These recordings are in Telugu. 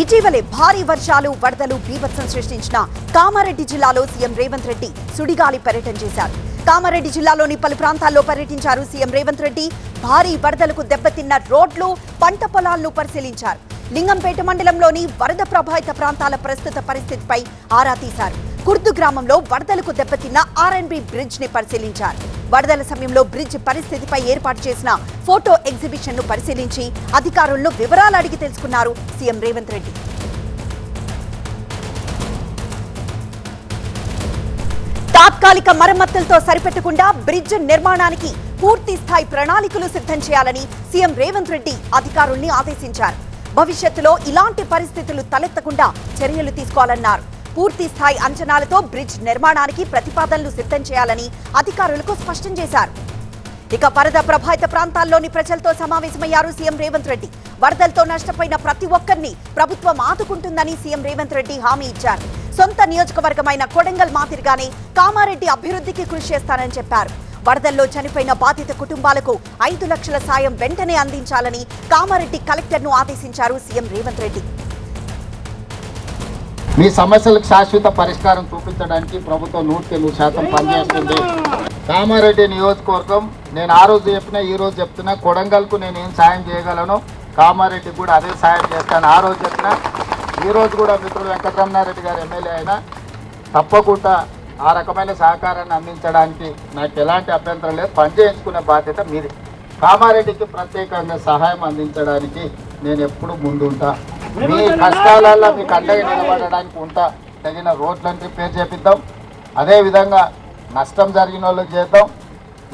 ఇటీవలే భారీ వర్షాలు వరదలు బీభత్సం సృష్టించిన కామారెడ్డి జిల్లాలో సీఎం రేవంత్ రెడ్డి సుడిగాలి పర్యటన చేశారు. కామారెడ్డి జిల్లాలోని పలు ప్రాంతాల్లో పర్యటించారు సీఎం రేవంత్ రెడ్డి. భారీ వరదలకు దెబ్బతిన్న రోడ్లు, పంట పొలాలను పరిశీలించారు. లింగంపేట మండలంలోని వరద ప్రభావిత ప్రాంతాల ప్రస్తుత పరిస్థితిపై ఆరా తీశారు. కుర్దు గ్రామంలో వరదలకు దెబ్బతిన్న ఆర్ఎన్బి బ్రిడ్జ్ ని పరిశీలించారు. వరదల సమయంలో బ్రిడ్జ్ పరిస్థితిపై ఏర్పాటు చేసిన ఫోటో ఎగ్జిబిషన్ ను పరిశీలించి అధికారులను వివరాలు అడిగి తెలుసుకున్నారు సీఎం రేవంత్ రెడ్డి. తాత్కాలిక మరమ్మతులతో సరిపెట్టకుండా బ్రిడ్జ్ నిర్మాణానికి పూర్తి స్థాయి ప్రణాళికలు సిద్ధం చేయాలని సీఎం రేవంత్ రెడ్డి అధికారుల్ని ఆదేశించారు. భవిష్యత్తులో ఇలాంటి పరిస్థితులు తలెత్తకుండా చర్యలు తీసుకోవాలన్నారు. పూర్తి స్థాయి అంచనాలతో బ్రిడ్జ్ నిర్మాణానికి ప్రతిపాదనలు సిద్ధం చేయాలని అధికారులకు స్పష్టం చేశారు. ఇక వరద ప్రభావిత ప్రాంతాల్లోని ప్రజలతో సమావేశమయ్యారు సీఎం రేవంత్ రెడ్డి. వరదలతో నష్టపోయిన ప్రతి ఒక్కరిని ప్రభుత్వం ఆదుకుంటుందని సీఎం రేవంత్ రెడ్డి హామీ ఇచ్చారు. సొంత నియోజకవర్గమైన కొడంగల్ మాదిరిగానే కామారెడ్డి అభివృద్ధికి కృషి చేస్తానని చెప్పారు. వరదల్లో చనిపోయిన బాధిత కుటుంబాలకు 5 లక్షల సాయం వెంటనే అందించాలని కామారెడ్డి కలెక్టర్ను ఆదేశించారు సీఎం రేవంత్ రెడ్డి. మీ సమస్యలకు శాశ్వత పరిష్కారం చూపించడానికి ప్రభుత్వం 100% పనిచేస్తుంది. కామారెడ్డి నియోజకవర్గం నేను ఆ రోజు చెప్పినా ఈ రోజు చెప్తున్నా, కొడంగల్కు నేను ఏం సాయం చేయగలను కామారెడ్డి కూడా అదే సాయం చేస్తాను. ఆ రోజు చెప్పినా ఈ రోజు కూడా మిత్రుడు వెంకటరమణారెడ్డి గారు ఎమ్మెల్యే అయినా తప్పకుండా ఆ రకమైన సహకారాన్ని అందించడానికి నాకు ఎలాంటి అభ్యంతరం లేదు. పనిచేయించుకునే బాధ్యత మీది. కామారెడ్డికి ప్రత్యేకంగా సహాయం అందించడానికి నేను ఎప్పుడు ముందుంటా. మీ కష్టాలలో మీకు అండగా నిలబడడానికి ఉంటా. తగిన రోడ్లను రిపేర్ చేపిద్దాం. అదేవిధంగా నష్టం జరిగిన వాళ్ళకి చేద్దాం.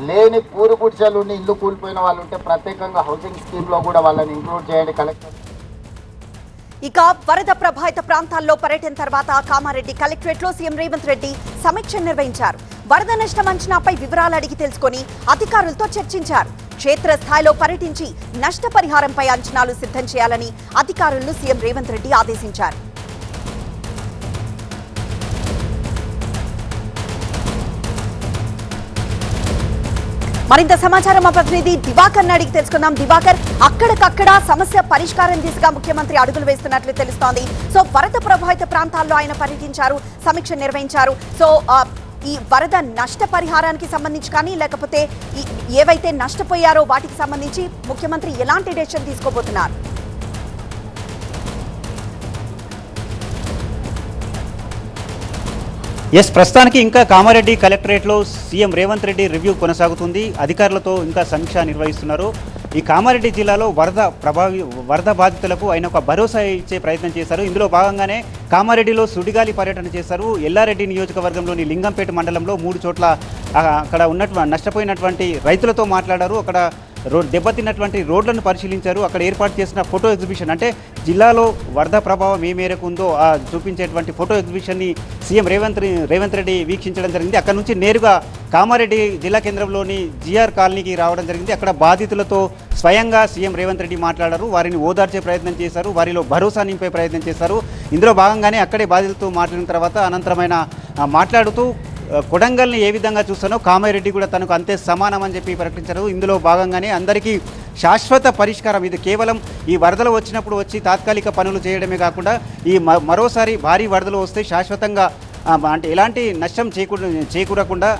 లేని పూరి గుడిసెలు ఉండి ఇల్లు కూలిపోయిన వాళ్ళు ఉంటే ప్రత్యేకంగా హౌసింగ్ స్కీమ్లో కూడా వాళ్ళని ఇంక్లూడ్ చేయండి కలెక్టర్. ఇక వరద ప్రభావిత ప్రాంతాల్లో పర్యటన తర్వాత కామారెడ్డి కలెక్టరేట్ లో సీఎం రేవంత్ రెడ్డి సమీక్ష నిర్వహించారు. వరద నష్టం అంచనాపై వివరాలు అడిగి తెలుసుకొని అధికారులతో చర్చించారు. క్షేత్రస్థాయిలో పర్యటించి నష్టపరిహారంపై అంచనాలు సిద్ధం చేయాలని అధికారులను సీఎం రేవంత్ రెడ్డి ఆదేశించారు. మరింత సమాచారం మా ప్రతినిధి దివాకర్ అడిగి తెలుసుకుందాం. దివాకర్, అక్కడికక్కడ సమస్య పరిష్కారం దిశగా ముఖ్యమంత్రి అడుగులు వేస్తున్నట్లు తెలుస్తోంది. సో వరద ప్రభావిత ప్రాంతాల్లో ఆయన పర్యటించారు, సమీక్ష నిర్వహించారు. సో ఈ వరద నష్ట పరిహారానికి సంబంధించి కానీ లేకపోతే ఏవైతే నష్టపోయారో వాటికి సంబంధించి ముఖ్యమంత్రి ఎలాంటి డెసిషన్ తీసుకోబోతున్నారు? ప్రస్తుతానికి ఇంకా కామారెడ్డి కలెక్టరేట్లో సీఎం రేవంత్ రెడ్డి రివ్యూ కొనసాగుతుంది. అధికారులతో ఇంకా సమీక్ష నిర్వహిస్తున్నారు. ఈ కామారెడ్డి జిల్లాలో వరద బాధితులకు ఆయన ఒక భరోసా ఇచ్చే ప్రయత్నం చేశారు. ఇందులో భాగంగానే కామారెడ్డిలో సుడిగాలి పర్యటన చేశారు. ఎల్లారెడ్డి నియోజకవర్గంలోని లింగంపేట మండలంలో 3 చోట్ల అక్కడ నష్టపోయినటువంటి రైతులతో మాట్లాడారు. అక్కడ దెబ్బతిన్నటువంటి రోడ్లను పరిశీలించారు. అక్కడ ఏర్పాటు చేసిన ఫోటో ఎగ్జిబిషన్, అంటే జిల్లాలో వరద ప్రభావం ఏ మేరకు ఉందో చూపించేటువంటి ఫోటో ఎగ్జిబిషన్ని సీఎం రేవంత్ రెడ్డి వీక్షించడం జరిగింది. అక్కడ నుంచి నేరుగా కామారెడ్డి జిల్లా కేంద్రంలోని జిఆర్ కాలనీకి రావడం జరిగింది. అక్కడ బాధితులతో స్వయంగా సీఎం రేవంత్ రెడ్డి మాట్లాడారు. వారిని ఓదార్చే ప్రయత్నం చేశారు, వారిలో భరోసా నింపే ప్రయత్నం చేశారు. ఇందులో భాగంగానే అక్కడే బాధితులతో మాట్లాడిన తర్వాత అనంతరమైన మాట్లాడుతూ కొడంగల్ని ఏ విధంగా చూస్తానో కామారెడ్డి కూడా తనకు అంతే సమానం అని చెప్పి ప్రకటించారు. ఇందులో భాగంగానే అందరికీ శాశ్వత పరిష్కారం, ఇది కేవలం ఈ వరదలు వచ్చినప్పుడు వచ్చి తాత్కాలిక పనులు చేయడమే కాకుండా ఈ మరోసారి భారీ వరదలు వస్తే శాశ్వతంగా అంటే ఎలాంటి నష్టం చేకూరకుండా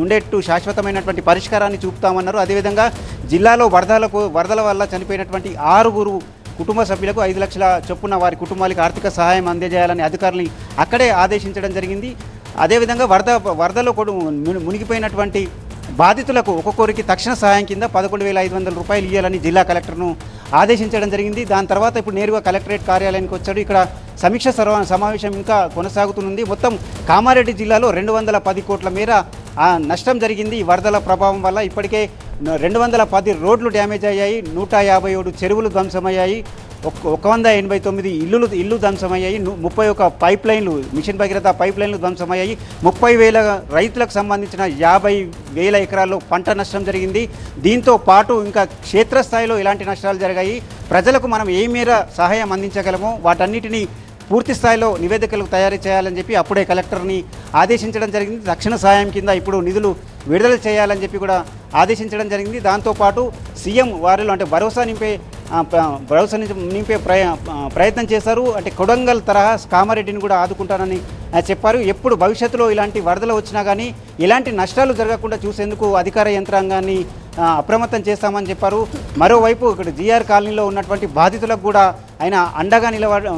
ఉండేట్టు శాశ్వతమైనటువంటి పరిష్కారాన్ని చూపుతామన్నారు. అదేవిధంగా జిల్లాలో వరదల వల్ల చనిపోయినటువంటి 6 కుటుంబ సభ్యులకు 5 లక్షల చొప్పున వారి కుటుంబాలకు ఆర్థిక సహాయం అందజేయాలని అధికారులని అక్కడే ఆదేశించడం జరిగింది. అదేవిధంగా వరదలో మునిగిపోయినటువంటి బాధితులకు ఒక్కొక్కరికి తక్షణ సహాయం కింద 11,500 రూపాయలు ఇవ్వాలని జిల్లా కలెక్టర్ను ఆదేశించడం జరిగింది. దాని తర్వాత ఇప్పుడు నేరుగా కలెక్టరేట్ కార్యాలయానికి వచ్చాడు. ఇక్కడ సమీక్ష సమావేశం ఇంకా కొనసాగుతుంది. మొత్తం కామారెడ్డి జిల్లాలో 210 కోట్ల మేర నష్టం జరిగింది ఈ వరదల ప్రభావం వల్ల. ఇప్పటికే 210 రోడ్లు డ్యామేజ్ అయ్యాయి, 157 చెరువులు ధ్వంసమయ్యాయి, 189 ఇల్లు ధ్వంసమయ్యాయి, 31 పైప్ లైన్లు మిషన్ భగీరథ పైప్ లైన్లు ధ్వంసమయ్యాయి, 30,000 రైతులకు సంబంధించిన 50,000 ఎకరాల్లో పంట నష్టం జరిగింది. దీంతో పాటు ఇంకా క్షేత్రస్థాయిలో ఎలాంటి నష్టాలు జరిగాయి, ప్రజలకు మనం ఏ మేర సహాయం అందించగలమో వాటన్నిటినీ పూర్తి స్థాయిలో నివేదికలు తయారు చేయాలని చెప్పి అప్పుడే కలెక్టర్ని ఆదేశించడం జరిగింది. తక్షణ సహాయం కింద ఇప్పుడు నిధులు విడుదల చేయాలని చెప్పి కూడా ఆదేశించడం జరిగింది. దాంతోపాటు సీఎం వారిలో అంటే భరోసా నింపే భరోసా నింపే ప్రయత్నం చేశారు. అంటే కొడంగల్ తరహా కామారెడ్డిని కూడా ఆదుకుంటానని చెప్పారు. ఎప్పుడు భవిష్యత్తులో ఇలాంటి వరదలు వచ్చినా కానీ ఎలాంటి నష్టాలు జరగకుండా చూసేందుకు అధికార యంత్రాంగాన్ని అప్రమత్తం చేస్తామని చెప్పారు. మరోవైపు ఇక్కడ జీఆర్ కాలనీలో ఉన్నటువంటి బాధితులకు కూడా ఆయన అండగా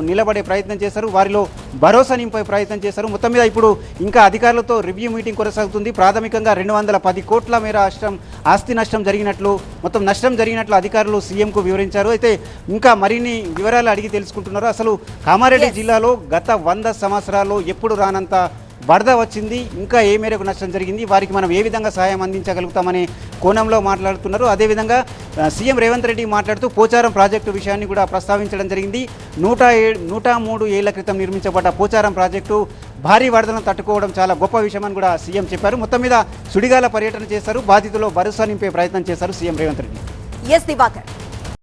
నిలబడే ప్రయత్నం చేశారు. వారిలో భరోసా నింపే ప్రయత్నం చేశారు. మొత్తం మీద ఇప్పుడు ఇంకా అధికారులతో రివ్యూ మీటింగ్ కొనసాగుతుంది. ప్రాథమికంగా 210 కోట్ల మేర ఆస్తి నష్టం జరిగినట్లు, మొత్తం నష్టం జరిగినట్లు అధికారులు సీఎంకు వివరించారు. అయితే ఇంకా మరిన్ని వివరాలు అడిగి తెలుసుకుంటున్నారు. అసలు కామారెడ్డి జిల్లాలో గత 100 సంవత్సరాల్లో ఎప్పుడు రానంత వరద వచ్చింది, ఇంకా ఏ మేరకు నష్టం జరిగింది, వారికి మనం ఏ విధంగా సహాయం అందించగలుగుతామనే కోణంలో మాట్లాడుతున్నారు. అదేవిధంగా సీఎం రేవంత్ రెడ్డి మాట్లాడుతూ పోచారం ప్రాజెక్టు విషయాన్ని కూడా ప్రస్తావించడం జరిగింది. 103 ఏళ్ల క్రితం నిర్మించబడ్డ పోచారం ప్రాజెక్టు భారీ వరదలను తట్టుకోవడం చాలా గొప్ప విషయమని కూడా సీఎం చెప్పారు. మొత్తం మీద సుడిగాల పర్యటన చేశారు. బాధితుల్లో భరోసా నింపే ప్రయత్నం చేశారు సీఎం రేవంత్ రెడ్డి. ఎస్ దివాకర్.